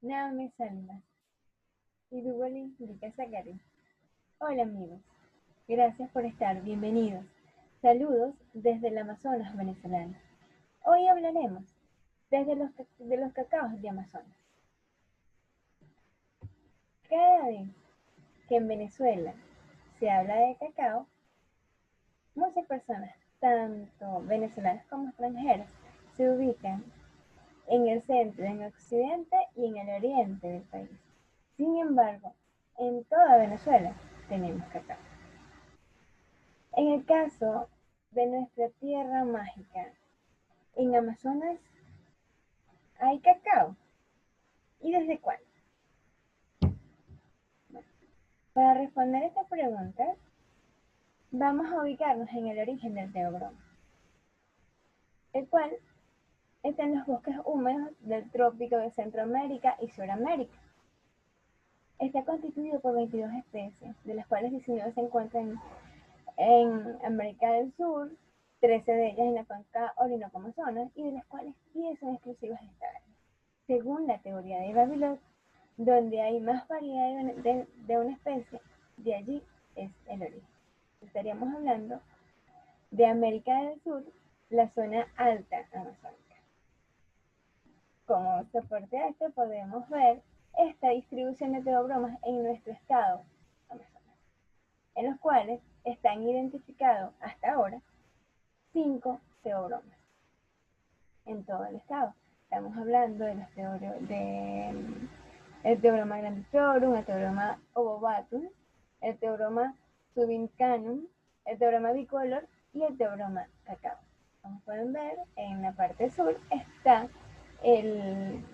Naomi Salma y Duboli Lika Zachary. Hola amigos, gracias por estar, bienvenidos. Saludos desde el Amazonas venezolano. Hoy hablaremos de los cacaos de Amazonas. Cada vez que en Venezuela se habla de cacao, muchas personas, tanto venezolanas como extranjeras, se ubican en el centro, en el occidente y en el oriente del país. Sin embargo, en toda Venezuela tenemos cacao. En el caso de nuestra tierra mágica, en Amazonas hay cacao. ¿Y desde cuándo? Para responder esta pregunta, vamos a ubicarnos en el origen del teobroma, el cual está en los bosques húmedos del trópico de Centroamérica y Suramérica. Está constituido por 22 especies, de las cuales 19 se encuentran en América del Sur, 13 de ellas en la cuenca Orinoco-Amazonas y de las cuales 10 son exclusivas de esta área. Según la teoría de Babilón, donde hay más variedad de una especie, de allí es el origen. Estaríamos hablando de América del Sur, la zona alta amazónica. Como soporte a esto podemos ver esta distribución de teobromas en nuestro estado Amazonas, en los cuales están identificados hasta ahora 5 teobromas en todo el estado. Estamos hablando de los el teorema grandiflorum, el teorema obovatum, el teorema subincanum, el teorema bicolor y el teorema cacao. Como pueden ver, en la parte sur está en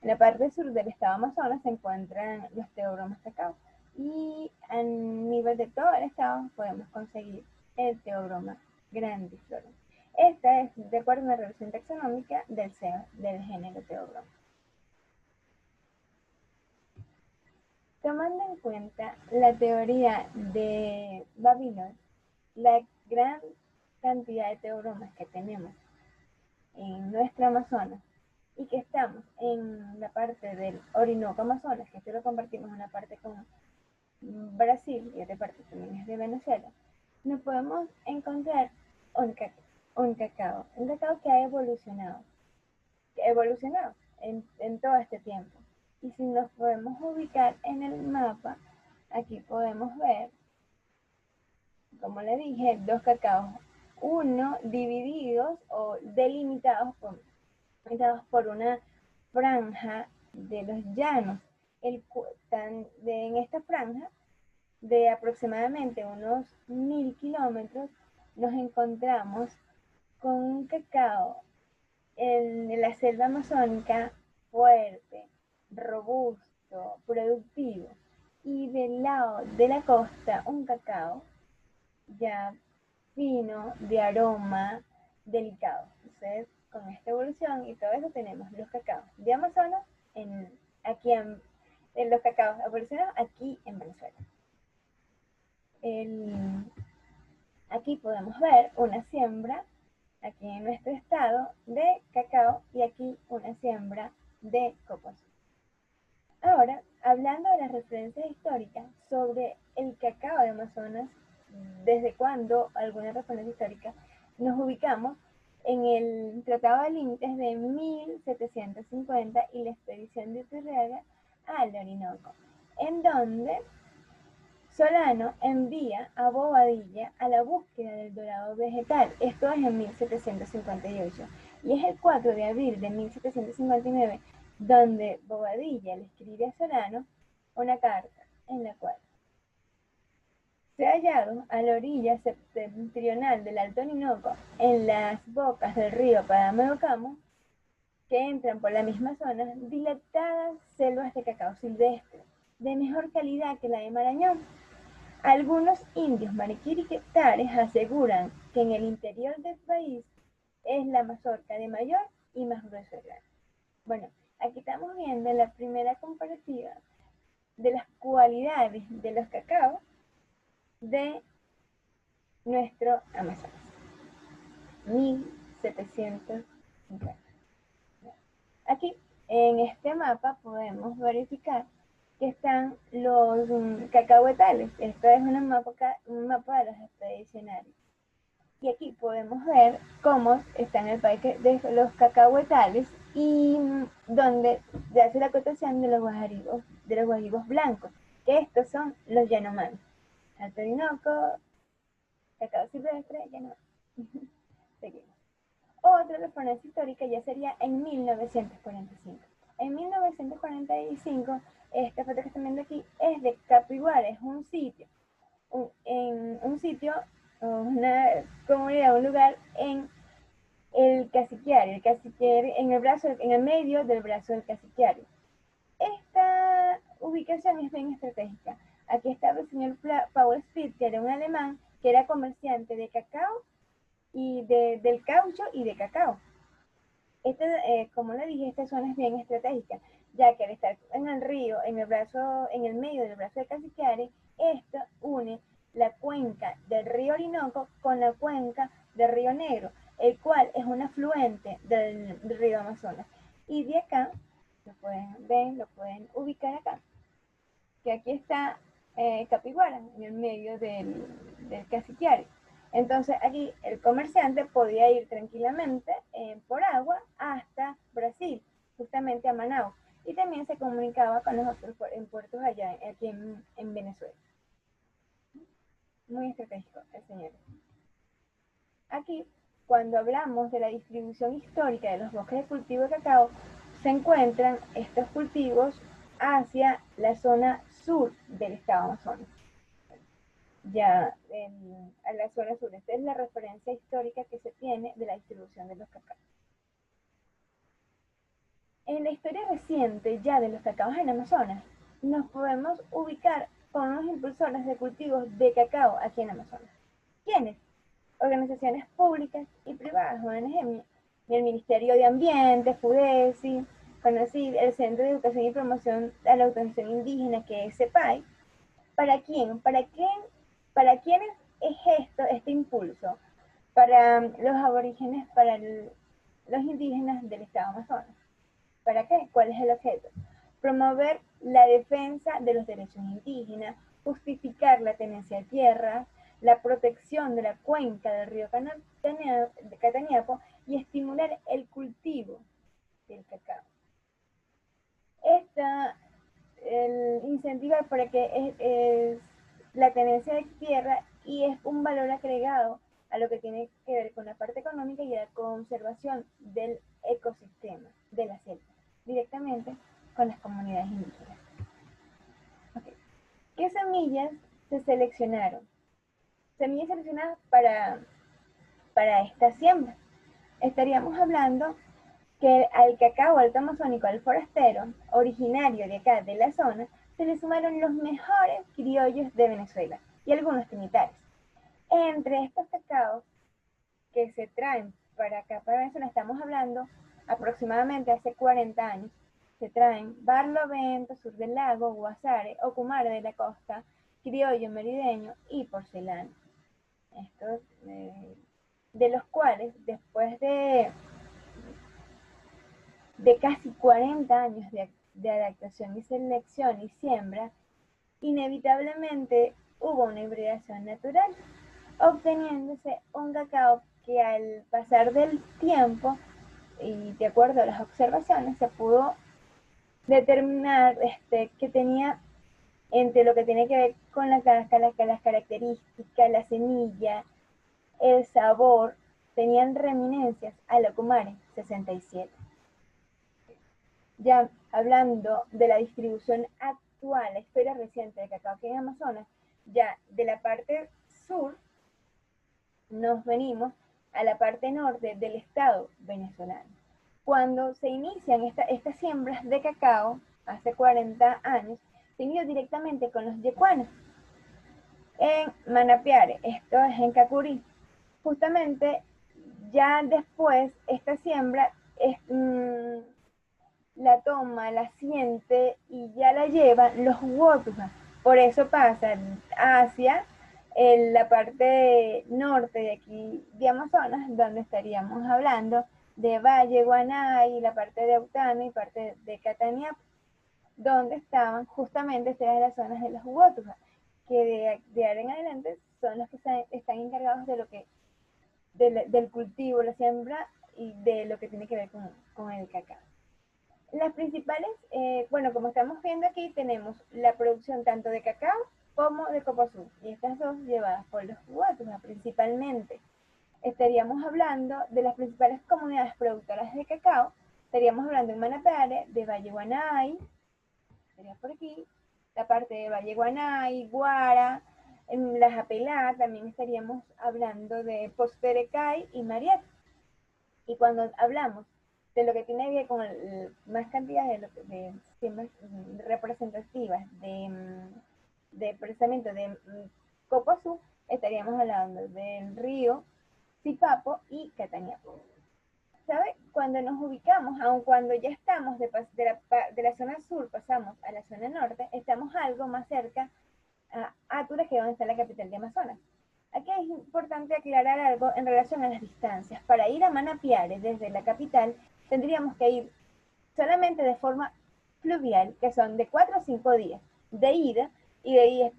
la parte sur del estado Amazonas se encuentran los teobromas cacao y a nivel de todo el estado podemos conseguir el teobroma grandiflorum. Esta es de acuerdo a una revisión taxonómica del género teobroma. Tomando en cuenta la teoría de Babilón, la gran cantidad de teobromas que tenemos en nuestra Amazonas y que estamos en la parte del Orinoco Amazonas, que esto lo compartimos una parte con Brasil y otra parte también es de Venezuela, nos podemos encontrar un cacao que ha evolucionado en todo este tiempo. Y si nos podemos ubicar en el mapa, aquí podemos ver, como le dije, dos cacaos, uno divididos o delimitados por una franja de los llanos. En esta franja de aproximadamente unos 1000 kilómetros nos encontramos con un cacao en la selva amazónica fuerte, robusto, productivo, y del lado de la costa un cacao ya fino, de aroma delicado. Entonces, con esta evolución y todo eso tenemos los cacaos de Amazonas en los cacaos evolucionados aquí en Venezuela. Aquí podemos ver una siembra aquí en nuestro estado de cacao y aquí una siembra de cocos. Ahora, hablando de las referencias históricas sobre el cacao de Amazonas, desde cuándo alguna referencia histórica, nos ubicamos en el Tratado de Límites de 1750 y la expedición de Utrera al Orinoco, en donde Solano envía a Bobadilla a la búsqueda del dorado vegetal. Esto es en 1758. Y es el 4 de abril de 1759 donde Bobadilla le escribe a Solano una carta en la cual se ha hallado a la orilla septentrional del Alto Orinoco, en las bocas del río Parameocamo, que entran por la misma zona, dilatadas selvas de cacao silvestre, de mejor calidad que la de Marañón. Algunos indios mariquitares aseguran que en el interior del país es la mazorca de mayor y más grueso grano. Bueno, aquí estamos viendo la primera comparativa de las cualidades de los cacaos de nuestro Amazonas. 1750. Aquí En este mapa podemos verificar que están los cacahuetales. Esto es un mapa de los expedicionarios. Y aquí podemos ver cómo está en el parque de los cacahuetales y donde se hace la acotación de los guajaribos blancos, que estos son los Yanomami. Alto Orinoco, cacao silvestre, Yanomami. Seguimos. Otra referencia histórica ya sería en 1945. En 1945, esta foto que están viendo aquí es de Capiguara, es un sitio, una comunidad, un lugar en el caciquiario, en el medio del brazo del caciquiario. Esta ubicación es bien estratégica. Aquí estaba el señor Paul Spitz, que era un alemán, que era comerciante de cacao y del caucho y de cacao. Como le dije, esta zona es bien estratégica, ya que al estar en el río, en el medio del brazo de Cassiquiare, esto une la cuenca del río Orinoco con la cuenca del río Negro, el cual es un afluente del río Amazonas. Y de acá, lo pueden ver, lo pueden ubicar acá, que aquí está Capiguara, en el medio del Cassiquiare. Entonces aquí el comerciante podía ir tranquilamente por agua hasta Brasil, justamente a Manaus, y también se comunicaba con los otros puertos allá, aquí en Venezuela. Muy estratégico el señor. Aquí, cuando hablamos de la distribución histórica de los bosques de cultivo de cacao, se encuentran estos cultivos hacia la zona sur del estado Amazonas. A la zona sur. Esta es la referencia histórica que se tiene de la distribución de los cacaos. En la historia reciente ya de los cacaos en Amazonas, nos podemos ubicar con los impulsores de cultivos de cacao aquí en Amazonas. ¿Quiénes? Organizaciones públicas y privadas, ONG, el Ministerio de Ambiente, FUDESI, CONACYT, el Centro de Educación y Promoción a la Autogestión Indígena, que es CEPAI. ¿Para quién? ¿Para quiénes es este impulso? Para los aborígenes, para los indígenas del estado Amazonas. ¿Para qué? ¿Cuál es el objeto? Promover la defensa de los derechos indígenas, justificar la tenencia de tierras, la protección de la cuenca del río Cataniapo y estimular el cultivo del cacao. El incentivar para que es la tenencia de tierra y es un valor agregado a lo que tiene que ver con la parte económica y la conservación del ecosistema de la selva, directamente con las comunidades indígenas. Okay. ¿Qué semillas se seleccionaron? Semillas seleccionadas para esta siembra. Estaríamos hablando que al cacao alto amazónico, al forastero, originario de acá, de la zona, se le sumaron los mejores criollos de Venezuela y algunos trinitarios. Entre estos cacaos que se traen para acá, para Venezuela, estamos hablando aproximadamente hace 40 años, se traen Barlovento, Sur del Lago, Guasare, Ocumare de la Costa, Criollo Merideño y Porcelana. Estos, de los cuales, después de casi 40 años de adaptación y selección y siembra, inevitablemente hubo una hibridación natural, obteniéndose un cacao que al pasar del tiempo y de acuerdo a las observaciones se pudo determinar que tenía entre lo que tiene que ver con las características, la semilla, el sabor, tenían reminencias a la Ocumare 67. Ya hablando de la distribución actual, la historia reciente de cacao aquí en Amazonas, ya de la parte sur nos venimos a la parte norte del estado venezolano. Cuando se inician estas siembras de cacao, hace 40 años, se inició directamente con los yecuanos en Manapiare, esto es en Cacurí. Justamente ya después esta siembra la toma, la siente y ya la llevan los Wotujas. Por eso pasan hacia la parte norte de aquí de Amazonas, donde estaríamos hablando de Valle, Guanay, la parte de Autana y parte de Catania, donde estaban justamente estas las zonas de los Huotujas, que de ahora en adelante son los que están encargados de lo que, del cultivo, la siembra y de lo que tiene que ver con el cacao. Las principales, bueno, como estamos viendo aquí, tenemos la producción tanto de cacao como de copo azul, y estas dos llevadas por los Huotujas principalmente. Estaríamos hablando de las principales comunidades productoras de cacao. Estaríamos hablando en Manapare, de Valle Guanay, sería por aquí, la parte de Valle Guanay, Guara, en la Japelá también estaríamos hablando de Posterecay y Mariet. Y cuando hablamos de lo que tiene que ver con más cantidad de siembras representativas de procesamiento de copo azul, estaríamos hablando del río Sipapo y Cataniapo. ¿Sabe? Cuando nos ubicamos, aun cuando ya estamos de la zona sur, pasamos a la zona norte, estamos algo más cerca a Átura, que es donde está la capital de Amazonas. Aquí es importante aclarar algo en relación a las distancias. Para ir a Manapiare desde la capital, tendríamos que ir solamente de forma fluvial, que son de 4 a 5 días de ida, y de ahí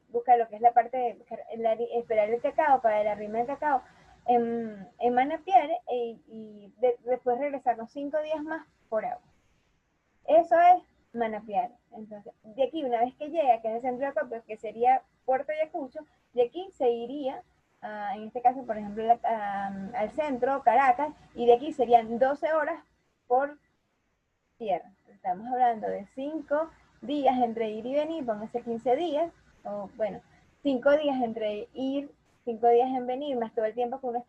buscar lo que es la parte de esperar el cacao para la rima del cacao en Manapiare y después regresarnos 5 días más por agua. Eso es Manapiare. Entonces, de aquí, una vez que llega, que es el centro de acopio, que sería Puerto Ayacucho, de aquí se iría, en este caso, por ejemplo, al centro, Caracas, y de aquí serían 12 horas por tierra. Estamos hablando de 5 días entre ir y venir, pónganse 15 días, o bueno, 5 días entre ir, 5 días en venir, más todo el tiempo que uno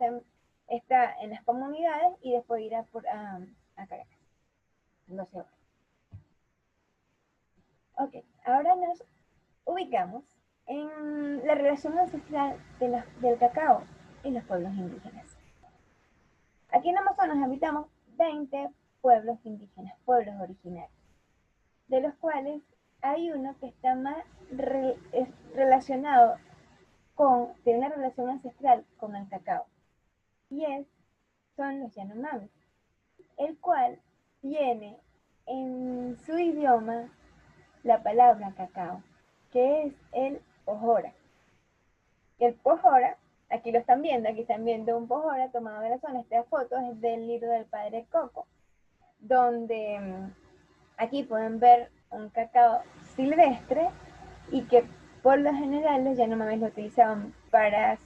está en las comunidades y después ir a Caracas. 12 horas. Ok, ahora nos ubicamos en la relación ancestral del cacao y los pueblos indígenas. Aquí en Amazonas habitamos 20 pueblos indígenas, pueblos originarios, de los cuales hay uno que está más relacionado tiene una relación ancestral con el cacao, y son los Yanomamis, el cual tiene en su idioma la palabra cacao, que es el pojora. El pojora, aquí lo están viendo, aquí están viendo un pojora tomado de la zona. Esta foto es del libro del padre Coco, donde aquí pueden ver un cacao silvestre y que por lo general los Yanomamis lo utilizaban para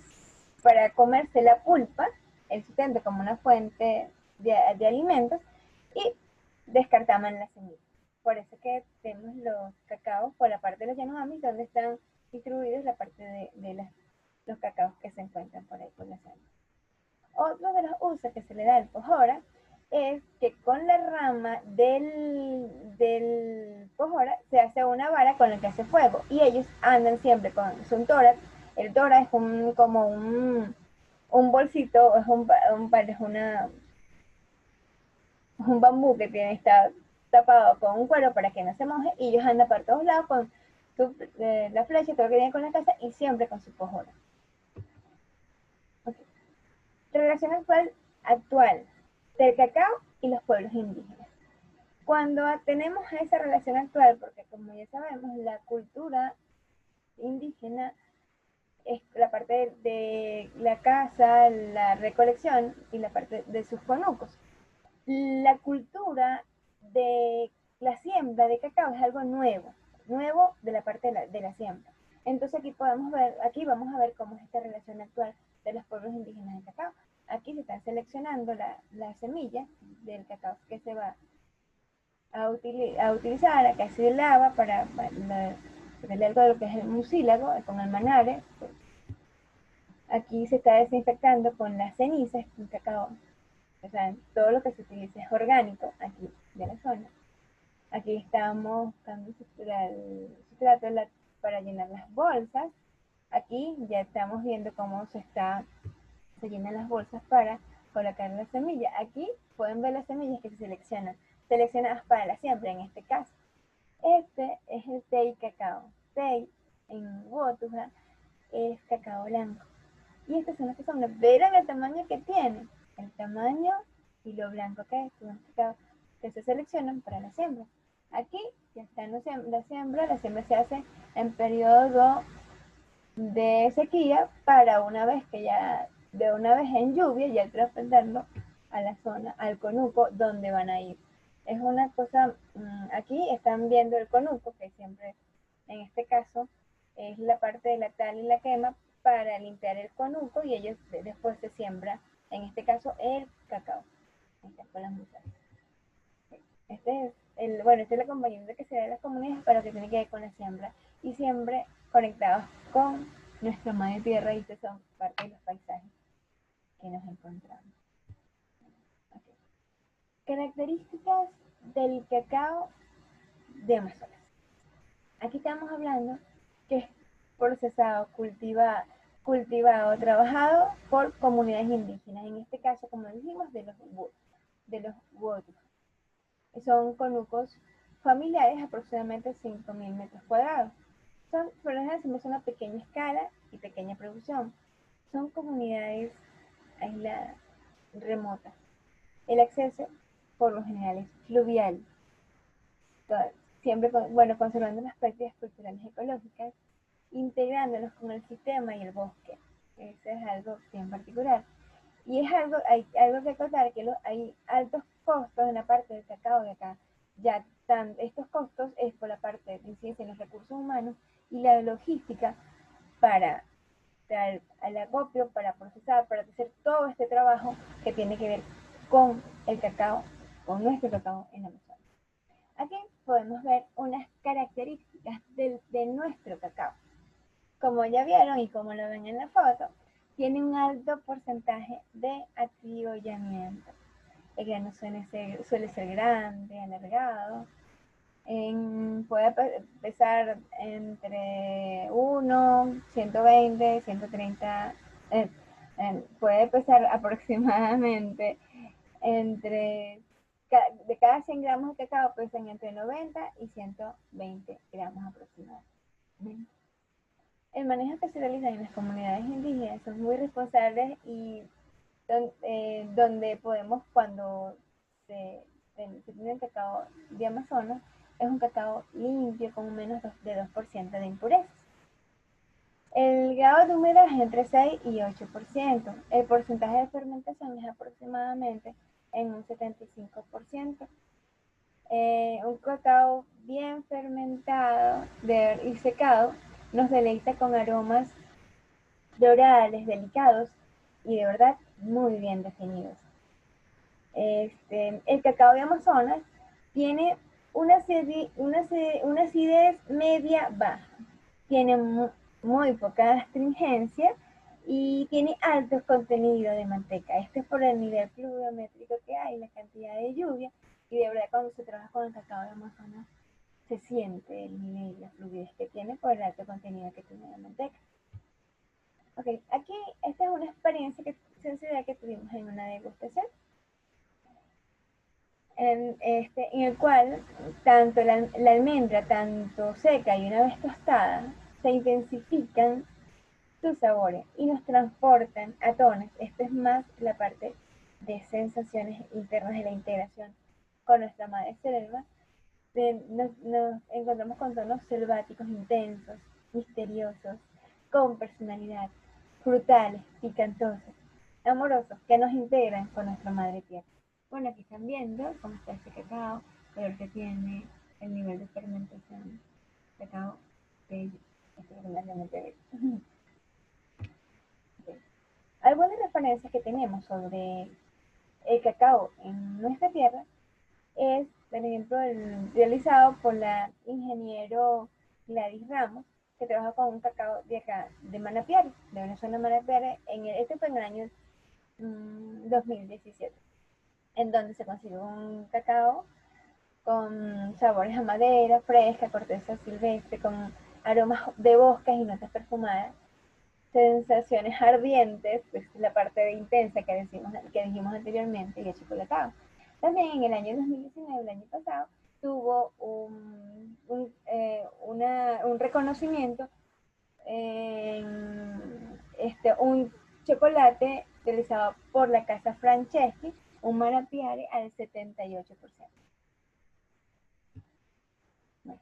comerse la pulpa, el sustento como una fuente de alimentos, y descartaban la semilla. Por eso que tenemos los cacaos por la parte de los Yanomamis, donde están distribuidos la parte de los cacaos que se encuentran por ahí por la zona. Otro de los usos que se le da al pojora es que con la rama del pojora se hace una vara con la que hace fuego, y ellos andan siempre con su tora. El tora es como un bolsito, es un bambú que está tapado con un cuero para que no se moje, y ellos andan por todos lados con la flecha, todo lo que viene con la casa, y siempre con su pojora. Okay. Relación actual del cacao y los pueblos indígenas. Cuando tenemos esa relación actual, porque como ya sabemos, la cultura indígena es la parte de la caza, la recolección y la parte de sus conucos. La cultura de la siembra de cacao es algo nuevo de la parte de la siembra. Entonces aquí vamos a ver cómo es esta relación actual de los pueblos indígenas de cacao. Aquí se están seleccionando la semilla del cacao que se va a utilizar, acá se lava para algo de lo que es el mucílago con el manare. Aquí se está desinfectando con las cenizas del cacao. O sea, todo lo que se utiliza es orgánico aquí de la zona. Aquí estamos buscando sustrato para llenar las bolsas. Aquí ya estamos viendo cómo se llenan las bolsas para colocar la semilla. Aquí pueden ver las semillas que se seleccionadas para la siembra en este caso. Este es el tei cacao. Tei en Wotuja es cacao blanco. Y estas son las que son. ¿Vieron el tamaño que tiene? El tamaño y lo blanco que es un cacao que se seleccionan para la siembra. Aquí ya está la siembra se hace en periodo de sequía para una vez que ya, de una vez en lluvia, ya trascenderlo a la zona, al conuco, donde van a ir. Es una cosa, aquí están viendo el conuco, que siempre, en este caso, es la parte de la tal y la quema para limpiar el conuco y ellos después se siembra, en este caso, el cacao. Con las muchachas. Este es el acompañamiento que se da en las comunidades para lo que tiene que ver con la siembra y siempre conectados con nuestra madre tierra y que son parte de los paisajes que nos encontramos. Okay. Características del cacao de Amazonas. Aquí estamos hablando que es procesado, cultivado, trabajado por comunidades indígenas, en este caso, como dijimos, de los Wotux. Son conucos familiares, aproximadamente 5.000 metros cuadrados. Por lo general, es una pequeña escala y pequeña producción. Son comunidades aisladas, remotas. El acceso, por lo general, es fluvial. Siempre, conservando las prácticas culturales ecológicas, integrándolos con el sistema y el bosque. Eso es algo bien particular. Y hay algo que acotar, que hay altos costos en la parte del cacao de acá. Ya estos costos es por la parte de incidencia en los recursos humanos y la logística para al acopio, para procesar, para hacer todo este trabajo que tiene que ver con el cacao, con nuestro cacao en Amazonas. Aquí podemos ver unas características de nuestro cacao. Como ya vieron y como lo ven en la foto, tiene un alto porcentaje de acriollamiento. El grano suele ser grande, alargado. Puede pesar entre 1, 120, 130. Puede pesar aproximadamente entre de cada 100 gramos de cacao pesan entre 90 y 120 gramos aproximadamente. El manejo que se realiza en las comunidades indígenas son muy responsables y donde podemos, cuando se tiene el cacao de Amazonas, es un cacao limpio con menos de 2% de impurezas. El grado de humedad es entre 6 y 8%. El porcentaje de fermentación es aproximadamente en un 75%. Un cacao bien fermentado y secado nos deleita con aromas florales, delicados y de verdad muy bien definidos. El cacao de Amazonas tiene una acidez media baja, tiene muy poca astringencia y tiene altos contenidos de manteca. Esto es por el nivel pluviométrico que hay, la cantidad de lluvia, y de verdad cuando se trabaja con el cacao de Amazonas se siente el nivel, la fluidez que tiene por el alto contenido que tiene de manteca. Ok, aquí esta es una experiencia sensorial que tuvimos en una degustación, en el cual tanto la almendra, tanto seca y una vez tostada, se intensifican sus sabores y nos transportan a tonos. Esta es más la parte de sensaciones internas de la integración con nuestra madre selva. Nos encontramos con tonos selváticos intensos, misteriosos, con personalidad, frutales, picantosos, amorosos, que nos integran con nuestra madre tierra. Bueno, aquí están viendo cómo está este cacao, el color que tiene, el nivel de fermentación. Cacao bello, extraordinariamente bello. Okay. Algunas referencias que tenemos sobre el cacao en nuestra tierra es, por ejemplo, realizado por la ingeniero Gladys Ramos, que trabaja con un cacao de acá, de Manapiare, de Venezuela Manapiare, este fue en el año 2017, en donde se consiguió un cacao con sabores a madera, fresca, corteza silvestre, con aromas de bosques y notas perfumadas, sensaciones ardientes, pues la parte intensa que dijimos anteriormente, y el chocolatado. También en el año 2019, el año pasado, tuvo un reconocimiento en un chocolate realizado por la casa Franceschi, un manapiare al 78%. Bueno,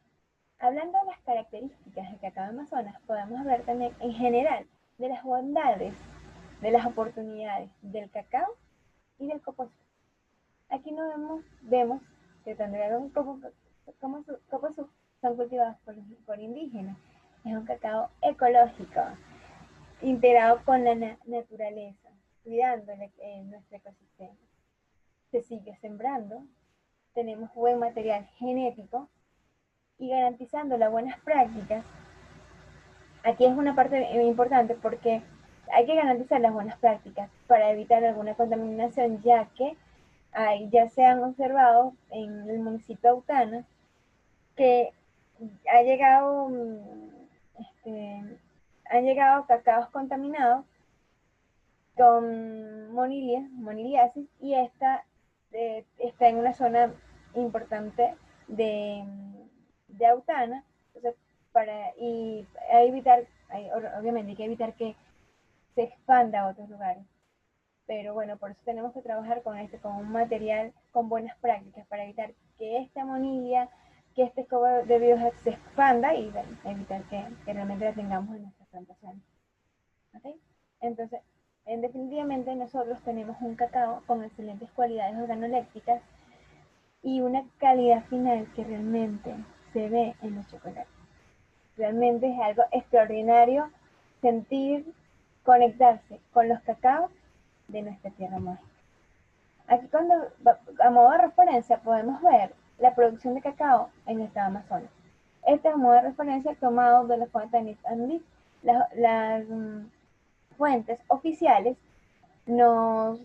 hablando de las características del cacao de Amazonas, podemos hablar también en general de las bondades, de las oportunidades del cacao y del copo azul. Aquí no vemos que tanto como copo azul son cultivados por indígenas. Es un cacao ecológico, integrado con la naturaleza, cuidando nuestro ecosistema. Se sigue sembrando, tenemos buen material genético y garantizando las buenas prácticas. Aquí es una parte importante porque hay que garantizar las buenas prácticas para evitar alguna contaminación, ya que ya se han observado en el municipio de Autana que ha llegado, han llegado cacaos contaminados con moniliasis, y esta está en una zona importante de Autana. Entonces, y evitar, obviamente hay que evitar que se expanda a otros lugares. Pero bueno, por eso tenemos que trabajar con un material con buenas prácticas para evitar que esta monilia, que este escobo de biogas se expanda y bueno, evitar que realmente la tengamos en nuestras plantaciones. ¿Okay? Entonces, definitivamente nosotros tenemos un cacao con excelentes cualidades organolépticas y una calidad final que realmente se ve en los chocolates. Realmente es algo extraordinario sentir, conectarse con los cacaos de nuestra tierra mágica. Aquí a modo de referencia podemos ver la producción de cacao en el estado Amazonas. Este es un modo de referencia tomado de la fuente Andy. Las fuentes oficiales nos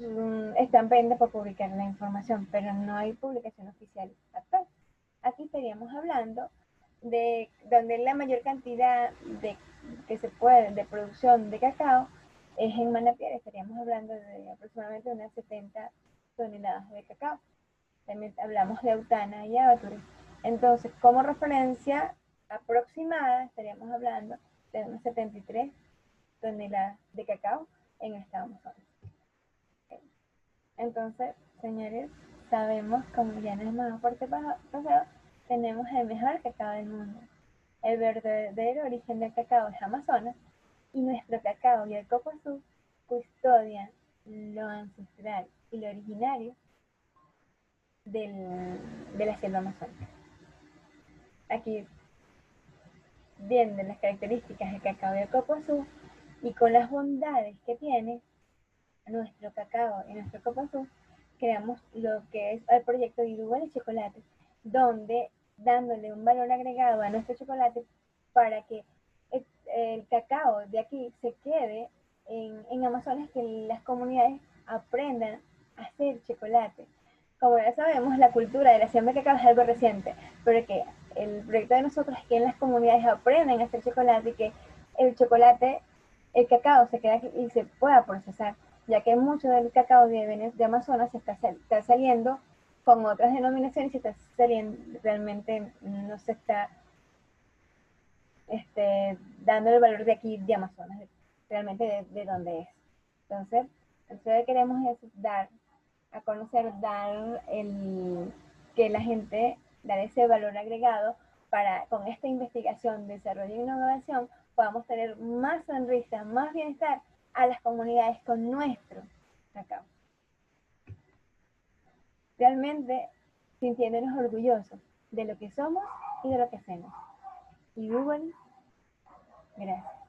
están pendientes por publicar la información, pero no hay publicación oficial actual. Aquí estaríamos hablando de donde la mayor cantidad de producción de cacao es en Manapiare. Estaríamos hablando de aproximadamente unas 70 toneladas de cacao. También hablamos de Autana y Abature. Entonces, como referencia aproximada, estaríamos hablando de unas 73 toneladas de cacao en el estado Amazonas. Entonces, señores, sabemos, como ya nos hemos pasado, tenemos el mejor cacao del mundo. El verdadero origen del cacao es Amazonas, y nuestro cacao y el copo azul custodian lo ancestral y lo originario de la selva amazónica. Aquí viendo las características del cacao y el copo azul, y con las bondades que tiene nuestro cacao y nuestro copo azul, creamos lo que es el proyecto Iruba de Chocolate, donde dándole un valor agregado a nuestro chocolate para que el cacao de aquí se quede en Amazonas, que las comunidades aprendan a hacer chocolate. Como ya sabemos, la cultura de la siembra de cacao es algo reciente, pero que el proyecto de nosotros es que en las comunidades aprendan a hacer chocolate y que el chocolate, el cacao se quede aquí y se pueda procesar, ya que mucho del cacao de Amazonas se está saliendo con otras denominaciones y está saliendo, realmente no se está dando el valor de aquí de Amazonas, realmente de donde es. Entonces, lo que queremos es dar a conocer, que la gente, dar ese valor agregado para con esta investigación, desarrollo e innovación podamos tener más sonrisa, más bienestar a las comunidades con nuestro cacao. Realmente sintiéndonos orgullosos de lo que somos y de lo que hacemos. Y Google, gracias.